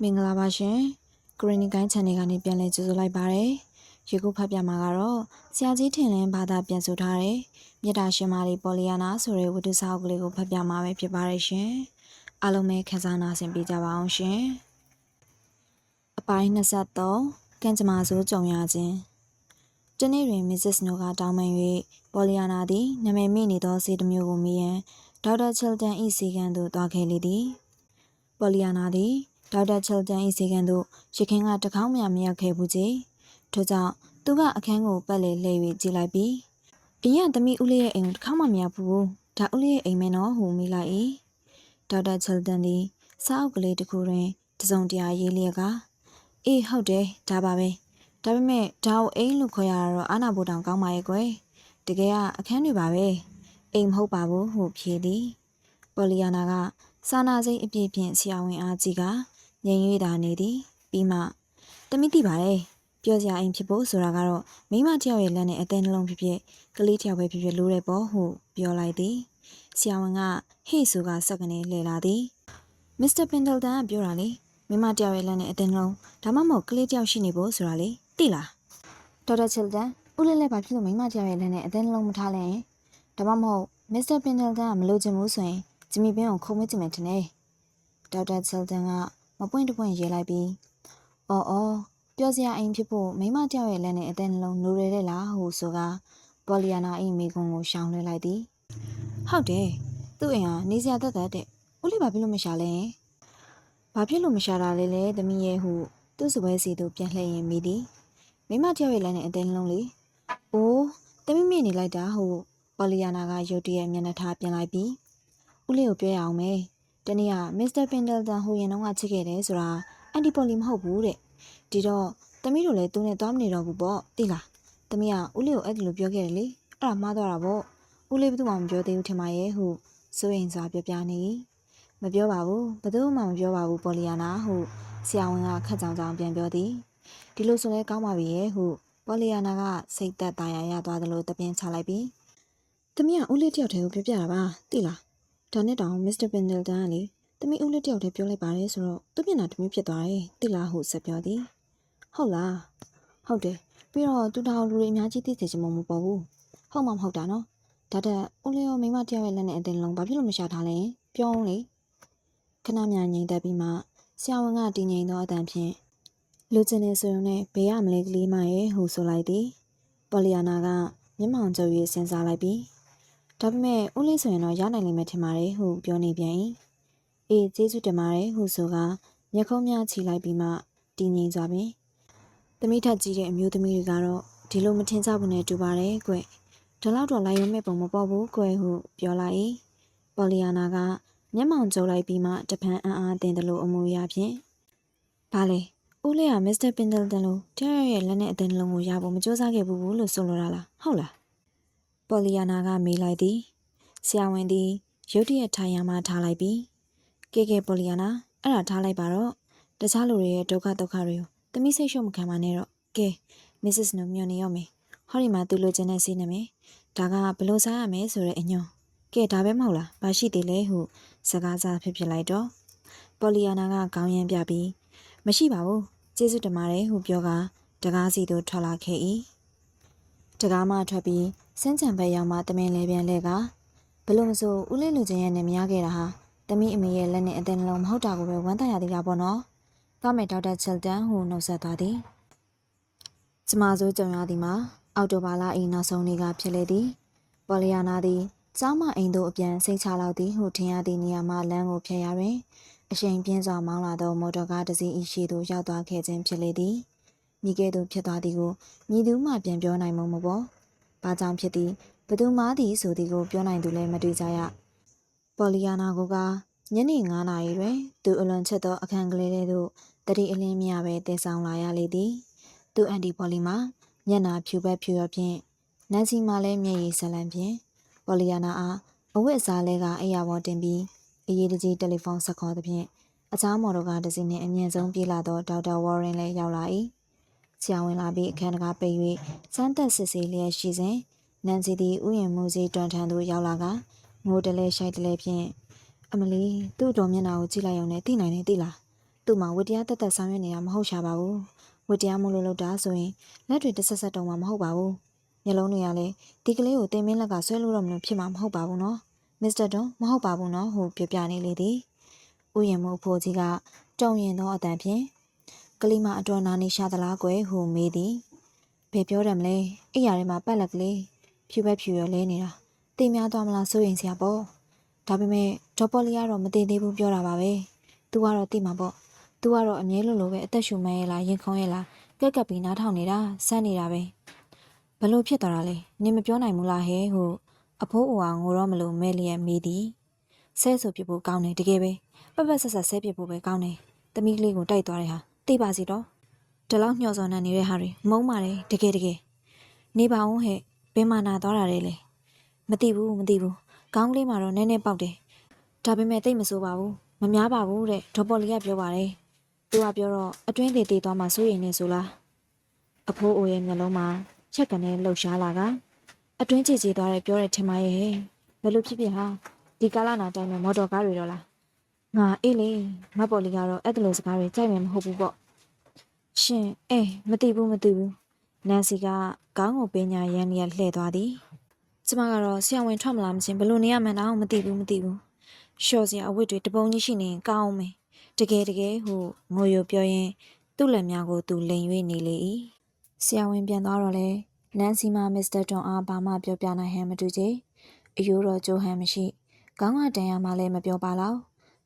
မင်္ဂလာပါရှင်။ကရင်နီကိုင်း channel ကနေပြန်လည်ကြိုဆိုလိုက်ပါရစေ။ရေခုဖတ်ပြမှာကတော့ဆရာကြီးထင်လင်းဘာသာပြန်ဆိုထားတဲ့မြတ်တာရှင်မာလီပေါ်လီယာနာဆိုတဲ့ဝတ္ထုစာအုပ်ကလေးကိုဖတ်ပြမှာပဲဖြစ်ပါရရှင်။အားလုံးပဲခန်းစားနာဆင်ပေးကြပါအောင်ရှင်။အပိုင်း23ကံကြမ္မာဆိုးကြုံရခြင်းတနေ့တွင် Mrs. Snow ကတောင်းပန်၍ပေါ်လီယာနာသည်နာမည်မိနေသောဆေးတစ်မျိုးကိုမိရန်ဒေါက်တာချယ်တန်၏စီကံသို့သွားခဲ့လေသည်။ပေါ်လီယာနာသည်ဒေါက်တာချယ်တန်၏စီကံသို့ရခင်ကတခေါင်းမှမရောက်ခဲ့ဘူးကြီးထို့ကြောင့်သူကအခန်းကိုပတ်လေလှည့်၍ကြည့်လိုက်ပြီးအရင်သမီးဦးလေးရဲ့အိမ်ကိုတခေါင်းမှမရောက်ဘူးဒါဦးလေးရဲ့အိမ်မဲနော်ဟူမိလိုက်၏ဒေါက်တာချယ်တန်သည်စာအုပ်ကလေးတစ်ခုတွင်တစုံတရာရေးလျက်ကအေးဟုတ်တယ်ဒါပါပဲဒါပေမဲ့ဒါကိုအိမ်လို့ခေါ်ရတော့အာနာဘိုတောင်ကောင်းပါရဲ့ကွယ်တကယ်ကအခန်းတွေပါပဲအိမ်မဟုတ်ပါဘူးဟုဖြေသည်ပေါ်လီယာနာကစာနာစိတ်အပြည့်ဖြင့်ဆရာဝန်အားကြီးကငြိမ်၍သာနေသည်ပြီးမှတမိသိပါတယ်ပြောစရာအိမ်ဖြစ်ဖို့ဆိုတာကတော့မိမတယောက်ရဲ့လက်နဲ့အသေးနှလုံးဖြစ်ဖြစ်ကလေးတယောက်ပဲဖြစ်ဖြစ်လိုတယ်ပေါ့ဟုပြောလိုက်သည်ဆရာဝန်ကဟေ့ဆိုကစက်ကနေလှည့်လာသည်မစ္စတာပင်ဒယ်တန်ကပြောတာလေမိမတယောက်ရဲ့လက်နဲ့အသေးနှလုံးဒါမှမဟုတ်ကလေးတယောက်ရှိနေဖို့ဆိုတာလေသိလားဒေါက်တာချယ်တန်ဦးလေးလည်းဘာဖြစ်လို့မိမတယောက်ရဲ့လက်နဲ့အသေးနှလုံးမထားလဲဒါမှမဟုတ်မစ္စတာပင်ဒယ်တန်ကမလိုချင်ဘူးဆိုရင်ဂျမီပင်းကိုခုံမကြည့်မယ်ထင်တယ်ဒေါက်တာချယ်တန်ကမပွင့်တပွင့်ရေးလိုက်ပြီးအော်ပြောစရာအိမ်ဖြစ်ဖို့မိမတယောက်ရဲ့လက်နဲ့အသေးနှလုံးနိုးရတဲ့လားဟုဆိုကပေါ်လီယာနာ၏မိကွန်းကိုရှောင်လွှဲလိုက်သည်ဟုတ်တယ်သူ့အိမ်ဟာနေစရာတက်တဲ့ဦးလေးဘာဖြစ်လို့မရှာလဲဘာဖြစ်လို့မရှာတာလဲလေသမီးရဲ့ဟုသူ့စပွဲစီသို့ပြန်လှည့်ရင်မိသည်မိမတယောက်ရဲ့လက်နဲ့အသေးနှလုံးလေအိုးသမီးမြင့်နေလိုက်တာဟုပေါ်လီယာနာကရုတ်တရက်မျက်နှာထားပြန်လိုက်ပြီးဦးလေးကိုပြောရအောင်မယ်တနေ့ကမစ္စတာပင်ဒယ်တန်ဟိုရင်တော့ကချစ်ခဲ့တယ်ဆိုတာအန်တီပေါ်လီမဟုတ်ဘူးတဲ့ဒီတော့သမီးတို့လည်းသူနဲ့သွားမနေတော့ဘူးပေါ့သိလားသမီးကဦးလေးကိုအဲ့ဒီလိုပြောခဲ့တယ်လေအဲ့ဒါမှားသွားတာပေါ့ဦးလေးဘယ်သူမှမပြောသေးဘူးထင်ပါရဲ့ဟုစိုးရင်စွာပြောပြနေမပြောပါဘူးဘယ်သူမှမပြောပါဘူးပေါ်လီယာနာဟုဆရာဝန်ကခက်ကြောင်ကြောင်ပြန်ပြောသည်ဒီလိုဆိုလဲကောင်းပါပြီရဲ့ဟုပေါ်လီယာနာကစိတ်သက်သာရရသွားသလိုတပင်းချလိုက်ပြီးသမီးကဦးလေးတယောက်တည်းကိုပြောပြတာပါသိလားဒါနဲ့တောင်မစ္စတာပင်ဒယ်တန်ကလေသမီးဦးလေးတယောက်တည်းပြောလိုက်ပါတယ်ဆိုတော့သူ့မျက်နှာတမျိုးဖြစ်သွားတယ်သိလားဟုဆက်ပြောသည်ဟုတ်လားဟုတ်တယ်ပြီးတော့သူတောင်လူတွေအများကြီးသိစေချင်မှမပေါ်ဘူးဟုတ်မှမဟုတ်တာနော်ဒါတက်ဦးလေးရောမိမတယောက်ရဲ့လက်နဲ့အတင်းလုံးဘာဖြစ်လို့မရှာထားလဲပြောအောင်လေခဏမြန်ငြိမ်သက်ပြီးမှဆရာဝန်ကတည်ငြိမ်သောအတန်ဖြင့်လူချင်းနေဆိုရုံနဲ့ဘေးရမလေးကလေးမရဲ့ဟုဆိုလိုက်သည်ပေါ်လီယာနာကမျက်မှောင်ကျုပ်၍စဉ်းစားလိုက်ပြီးဒါပေမဲ့ဦးလေးဆိုရင်တော့ရနိုင်လိမ့်မယ်ထင်ပါတယ်ဟုပြောနေပြန်၏အေးကျေးဇူးတင်ပါတယ်ဟုဆိုကမျက်ခုံးများချီလိုက်ပြီးမှတည်ငြိမ်စွာပင်သမီးထက်ကြီးတဲ့အမျိုးသမီးတွေကတော့ဒီလိုမထင်ကြဘူးနဲ့တူပါတယ်ကွဒီလောက်တော့လိုက်ရုံမဲ့ပုံမပေါ်ဘူးကွဟုပြောလိုက်၏ပေါ်လီယာနာကမျက်မှောင်ကျုပ်လိုက်ပြီးမှတပန်းအံ့အားသင်တယ်လို့အမူအရာဖြင့်ဘာလဲဦးလေးကမစ္စတာပင်ဒယ်တန်လို့တရားရဲ့လက်နဲ့အသင်းလုံးကိုရဖို့မကြိုးစားခဲ့ဘူးလို့ဆိုလိုတာလားဟုတ်လားပေါ်လီယာနာကမေးလိုက်သည်ဆရာဝန်သည်ရုတ်တရက်ထိုင်ရမှထားလိုက်ပြီးကဲပေါ်လီယာနာအဲ့ဒါထားလိုက်ပါတော့တခြားလူတွေရဲ့ဒုက္ခတွေကိုသမီးစိတ်ရှုပ်မခံပါနဲ့တော့ကဲ Mrs. Snow ညွန်နေရောမယ်ဟောဒီမှာသူလိုချင်တဲ့စီးနေမယ်ဒါကဘလို့စားရမယ်ဆိုတဲ့အညွန်ကဲဒါပဲမဟုတ်လားဘာရှိသေးလဲဟုစကားစားဖြစ်လိုက်တော့ပေါ်လီယာနာကခေါင်းရမ်းပြပြီးမရှိပါဘူးကျေးဇူးတင်ပါတယ်ဟုပြောကတကားစီသို့ထွက်လာခဲ့၏တကားမှထွက်ပြီးစန်းချံဘက်ရောက်မှတမင်လဲပြန်လဲကဘလို့မဆိုဦးလေးလူချင်းရဲ့နေမရခဲ့တာဟာသမီးအမေရဲ့လက်နဲ့အသင်းလုံးမဟုတ်တာကိုပဲဝမ်းသာရသေးတာပေါ့နော်ကောင်းမယ်ဒေါက်တာချယ်တန်ဟုနှုတ်ဆက်သွားသည်ကျမဆိုကြုံရသည်မှာအော်တိုဘာလ၏နောက်ဆုံးနေ့ကဖြစ်လေသည်ပေါ်လီယာနာသည်ကျောင်းမအိမ်သို့အပြန်စိတ်ချလောက်သည်ဟုထင်ရသည့်နေရာမှလမ်းကိုဖြတ်ရတွင်အရှိန်ပြင်းစွာမောင်းလာသောမော်တော်ကားတစ်စီး၏ရှေ့သို့ရောက်သွားခဲ့ခြင်းဖြစ်လေသည်မိကဲ့သို့ဖြစ်သွားသည်ကိုမြည်သူမှပြန်ပြောနိုင်မှုမပေါ်ဘာကြောင့်ဖြစ်သည်ဘသူမှသည်ဆိုသည်ကိုပြောနိုင်သူလည်းမတွေ့ကြရပေါ်လီယာနာကညနေ9 နာရီတွင်သူအလွန်ချစ်သောအခန်းကလေးထဲသို့တတိအလင်းမြပဲတည်ဆောင်လာရလေသည်သူအန်တီပေါ်လီမှာမျက်နှာဖြူဘက်ဖြူရဖြင့်နန်စီမှလည်းမျက်ရည်ဆက်လန့်ဖြင့်ပေါ်လီယာနာအားအဝတ်အစားလဲကအိယာပေါ်တင်ပြီးအရေးတကြီးတယ်လီဖုန်းဆက်ခေါ်သဖြင့်အခြားမော်တော်ကားတစ်စီးနှင့်အမြင့်ဆုံးပြေးလာသောဒေါက်တာဝေါ်ရင်လည်းရောက်လာ၏ဆရာဝန်လာပြီးအခန်းတကားပိတ်၍စမ်းသက်စစ်ဆေးလျက်ရှိစဉ်နန်စီသည်ဥယျာဉ်မှုကြီးတွန်ထန်သို့ရောက်လာကငိုတလဲရှိုက်တလဲဖြင့်အမလီသူ့တော်မျက်နှာကိုကြည့်လိုက်ရုံနဲ့သိနိုင်တယ်သိလား သူ့မှာဝတ္တရားတက်တက်ဆောင်ရွက်နေတာမဟုတ်ရှာပါဘူးဝတ္တရားမို့လို့လုပ်တာဆိုရင်လက်တွေတစ်ဆက်ဆက်တုံးမှာမဟုတ်ပါဘူးမျက်လုံးတွေကလည်းဒီကလေးကိုတင်မင်းလက်ကဆွဲလို့တော့မလို့ဖြစ်မှာမဟုတ်ပါဘူးနော်မစ္စတာတွန်မဟုတ်ပါဘူးနော်ဟိုပြပြနေလေသည်ဥယျာဉ်မို့ဖိုးကြီးကတုံရင်သောအတန်ဖြင့်ကလေးမအတော်နာနေရှာသလားကွယ်ဟုမေးသည်ဘယ်ပြောတယ်မလဲအိယာထဲမှာပတ်လက်ကလေးဖြူပဲဖြူရလဲနေတာတင်များသွားမလားစိုးရင်စရာပေါ့ဒါပေမဲ့ဒေါ်ပေါ်လီကတော့မတင်သေးဘူးပြောတာပါပဲသူကတော့တိမှာပေါ့သူကတော့အမြဲလိုလိုပဲအသက်ရှူမှန်းရဲ့လားရင်ခုန်ရဲ့လားကက်ကပ်ပြီးနားထောင်နေတာစမ်းနေတာပဲဘလို့ဖြစ်သွားတာလဲနင်မပြောနိုင်ဘူးလားဟဲ့ဟုအဖိုးအိုကငိုတော့မလို့မဲလျက်မေးသည်ဆဲဆိုပြဖို့ကောင်းတယ်တကယ်ပဲပပဆက်ဆက်ဆဲပြဖို့ပဲကောင်းတယ်သမီးကလေးကိုတိုက်သွားတဲ့ဟာသိပါစီတော့ဒီလောက်ညှော်စော်နေတဲ့ဟာတွေမုန်းပါတယ်တကယ်နေပါအောင်ဟဲ့ဘယ်မှာနာသွားတာလဲမသိဘူးခေါင်းကလေးမှာတော့နည်းနည်းပေါက်တယ်ဒါပေမဲ့သိမဆိုးပါဘူးမများပါဘူးတဲ့ဒေါ်ပေါ်လီကပြောပါတယ်သူကပြောတော့အတွင်းသေးသွားမှစိုးရိမ်နေဆိုလားအဖိုးအိုရဲ့မျက်လုံးမှာချက်ကနေလှုပ်ရှားလာကအတွင်းကြည်သွားတယ်ပြောတဲ့ထင်မရဲ့ဘယ်လိုဖြစ်ဟာဒီကာလနာတိုင်းမှာမော်တော်ကားတွေတော့လားငါအေးလေမပေါ်လီကတော့အဲ့လိုစကားတွေကြိုက်မယ်မဟုတ်ဘူးပေါ့ရှင်မသိဘူးနန်စီကခေါင်းကိုပညာရန်လျက်လှည့်သွားသည်ကျမကတော့ဆရာဝန်ထွက်မလာမချင်းဘယ်လိုနေရမှန်းတော့မသိဘူးရှော့စရာအဝတ်တွေတပုံကြီးရှိနေရင်ကောင်းမယ်တကယ်ဟုငိုရိုပြောရင်းသူ့လက်များကိုသူလိန်၍နေလေ၏ဆရာဝန်ပြန်သွားတော့လေနန်စီမာမစ္စတာတွန်အားဘာမှပြောပြနိုင်ဟန်မတူချေအယိုးတော်ကြိုးဟန်မရှိခေါင်းကတန်ရမှလည်းမပြောပါလောက်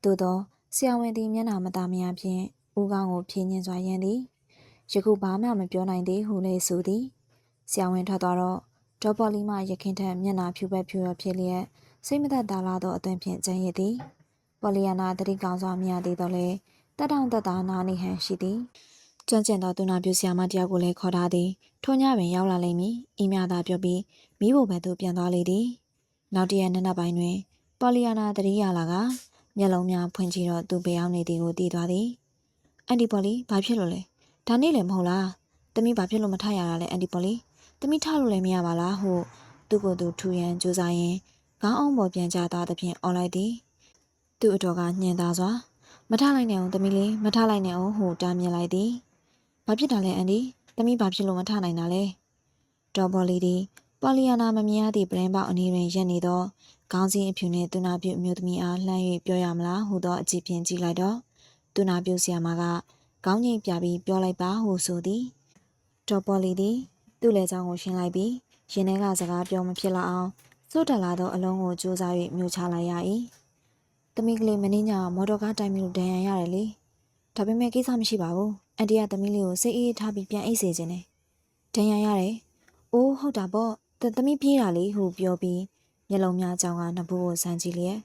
သို့သောဆရာဝန်သည်မျက်နှာမသာမယာဖြင့်ဦးခေါင်းကိုဖြင်းညင်စွာရမ်းသည်ယခုဘာမှမပြောနိုင်သေးဟုလည်းဆိုသည်ဆရာဝန်ထွက်သွားတော့ဒေါ်ပေါ်လီမှရခင်ထက်မျက်နှာဖြူပဲဖြူရဖြစ်လျက်စိတ်မသက်သာလာသောအသွင်ဖြင့်ကြံ့ရည်သည်ပေါ်လီယာနာတတိကောင်းစွာမြင်ရသေးတော့လေတက်တောင့်တက်တာနာနေဟန်ရှိသည်ကျွမ်းကျင်သောသူနာပြုဆရာမတယောက်ကိုလည်းခေါ်ထားသည်ထိုညပင်ရောက်လာလိမ့်မည်ဤမြသာပြောပြီးမိဖို့ဘက်သို့ပြန်သွားလေသည်နောက်တရက်နံနက်ပိုင်းတွင်ပေါ်လီယာနာတတိရလာကမျက်လုံးများဖွင့်ကြည့်တော့သူပေအောင်နေသည်ကိုသိသွားသည်အန်တီပေါ်လီဘာဖြစ်လို့လဲဒါနေ့လည်းမဟုတ်လားသမီးဘာဖြစ်လို့မထရတာလဲအန်တီပေါ်လီသမီးထလို့လည်းမရပါလားဟုသူ့ကိုယ်သူထူရန်ကြိုးစားရင်းခေါင်းအောင်ပေါ်ပြန်ကျသွားသဖြင့်အော်လိုက်သည်သူ့အတော်ကညှင်သာစွာမထလိုက်နဲ့အောင်သမီးလေးမထလိုက်နဲ့အောင်ဟုတားမြင်လိုက်သည်ဘာဖြစ်တာလဲအန်တီသမီးဘာဖြစ်လို့မထနိုင်တာလဲဒေါ်ပေါ်လီသည်ပေါ်လီယာနာမမြင်ရသည့်ပရင်းပေါက်အနေတွင်ရက်နေသောခေါင်းစည်းအဖြူနှင့်သူနာပြုအမျိုးသမီးအားလှမ်း၍ပြောရမလားဟုသောအကြည့်ဖြင့်ကြည့်လိုက်တော့သူနာပြုဆရာမကခေါင်းငိမ့်ပြပြီးပြောလိုက်ပါဟုဆိုသည်ဒေါ်ပေါ်လီသည်သူ့လက်ချောင်းကိုရှင်းလိုက်ပြီးရင်ထဲကစကားပြောမဖြစ်လောက်အောင်စိုးတက်လာသောအလုံးကိုကြိုးစား၍မြှုပ်ချလိုက်ရ၏သမီးကလေးမင်းညမော်တော်ကားတိုင်းပြီးလို့ဒဏ်ရာရတယ်လေဒါပေမဲ့ကိစ္စမရှိပါဘူးအန်တီကသမီးလေးကိုစိတ်အေးထားပြီးပြန်အိတ်စေခြင်းနဲ့ဒဏ်ရာရတယ်အိုးဟုတ်တာပေါ့သမီးပြေးတာလေဟုပြောပြီးမျက်လုံးများကြောင်ကနဘူးကိုစမ်းကြည့်လျက်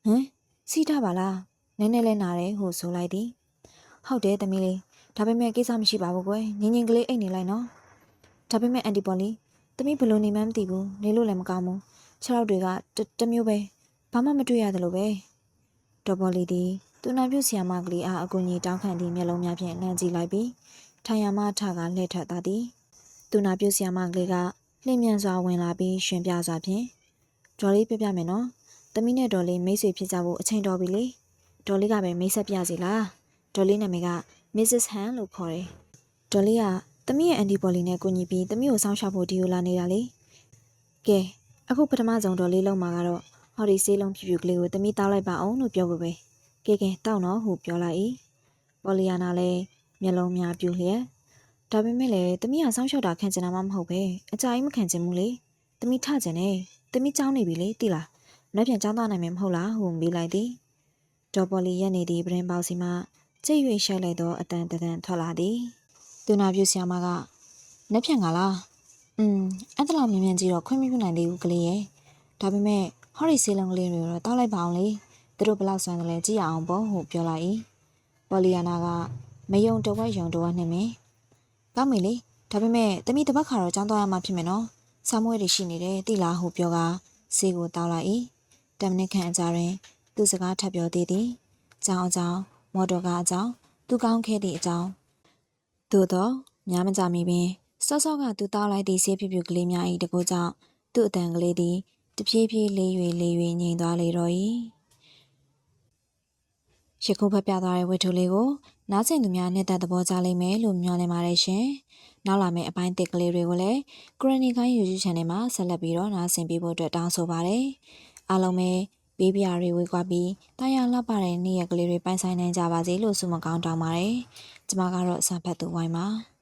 ဟမ်စီးထားပါလားနည်းနည်းလဲနာတယ်ဟုဆိုလိုက်သည်ဟုတ်တယ်သမီးလေးဒါပေမဲ့ကိစ္စမရှိပါဘူးကွယ်ငင်းငင်းကလေးအိတ်နေလိုက်နော်ဒါပေမဲ့အန်တီပေါ်လီသမီးဘလို့နေမှန်းမသိဘူးနေလို့လည်းမကောင်းဘူးခြေထောက်တွေကတမျိုးပဲဘာမှမတွေ့ရတယ်လို့ပဲဒေါ်ပေါ်လီသည်သူနာပြုဆရာမကလေးအားအကူအညီတောင်းခံသည့်မျက်လုံးများဖြင့်နှမ်းကြည့်လိုက်ပြီးထိုင်ရမထကလှည့်ထွက်သွားသည်သူနာပြုဆရာမကလေးကလျင်မြန်စွာဝင်လာပြီးရှင်ပြစွာဖြင့်ဒေါ်လေးပြပြမယ်နော်သမီးနဲ့ဒေါ်လေးမိတ်ဆွေဖြစ်ကြဖို့အချိန်တော်ပြီလေဒေါ်လေးကပဲမိတ်ဆက်ပြစီလားဒေါ်လေးနာမည်က Mrs. Han လို့ခေါ်တယ်ဒေါ်လေးကသမီးရဲ့အန်တီပေါ်လီနဲ့ကိုညီပြီးသမီးကိုစောင့်ရှောက်ဖို့ဒီကိုလာနေတာလေကဲအခုပထမဆုံးဒေါ်လေးလုံးမှာကတော့ဟော်ဒီဆေးလုံးဖြူဖြူကလေးကိုသမီးတောက်လိုက်ပါအောင်လို့ပြောဖို့ပဲကဲတောက်နော်ဟုပြောလိုက်၏ပေါ်လီယာနာလည်းမျက်လုံးများပြူလျက်ဒါပေမဲ့လည်းသမီးကစောင့်ရှောက်တာခံချင်တာမှမဟုတ်ပဲအကြာကြီးမခံချင်ဘူးလေသမီးထချင်တယ်သမီးကြောင်းနေပြီလေသိလားနောက်ပြန်ကြောင်းသွားနိုင်မယ်မဟုတ်လားဟုမေးလိုက်သည်ဒေါ်ပေါ်လီရက်နေသည့်ပရင်ပေါစီမှကြိတ်၍ရှိုက်လိုက်သောအတန်ထွက်လာသည်သူနာပြုဆရာမကနှက်ဖြန်ကလားအဲ့ဒါလောက်မြင်မြင်ကြည့်တော့ခွင့်မပြုနိုင်သေးဘူးကလေးရဲ့ဒါပေမဲ့ဟော်ရီဆေးလုံးကလေးတွေကိုတော့တောက်လိုက်ပါအောင်လေသူတို့ဘလောက်ဆွမ်းတယ်လဲကြည့်ရအောင်ပေါ့ဟုပြောလိုက်၏ပေါ်လီယာနာကမယုံတဝက်ယုံတဝက်နှင့်မင်းကောင်းပြီလေဒါပေမဲ့တမီးတစ်ပတ်ခါတော့ကြောင်းသွားရမှာဖြစ်မယ်နော်ဆာမွေးတွေရှိနေတယ်တိလားဟုပြောကဆေးကိုတောက်လိုက်၏10မိနစ်ခန့်အကြာတွင်သူစကားထပ်ပြောသေးသည်ကြောင်းအကြောင်းမော်တော်ကားအကြောင်းသူကောင်းခဲ့သည့်အကြောင်းသို့တော့များမကြမီပင်စောစောကသူတောက်လိုက်သည့်ဆေးဖြူဖြူကလေးများ၏တကူကြောင့်သူ့အတန်ကလေးသည်တဖြည်းဖြည်းလေး၍ငြိမ်သွားလေတော့၏ ယခုဖတ်ပြသွားတဲ့ဝတ္ထုလေးကိုနားဆင်သူများနှစ်သက်သဘောကျလိမ့်မယ်လို့မျှော်လင့်ပါတယ်ရှင်။နောက်လာမယ့်အပိုင်းသစ်ကလေးတွေကိုလည်း Granny ကိုင်း YouTube Channel မှာဆက်လက်ပြီးတော့နားဆင်ပေးဖို့အတွက်တောင်းဆိုပါတယ်။အားလုံးပဲဘေးပြားတွေဝေကွာပြီးတာယာလှပတဲ့နေ့ရက်ကလေးတွေပိုင်ဆိုင်နိုင်ကြပါစေလို့ဆုမကောင်းတောင်းပါတယ်။ကျွန်မကတော့စံဖတ်သူဝိုင်းပါ။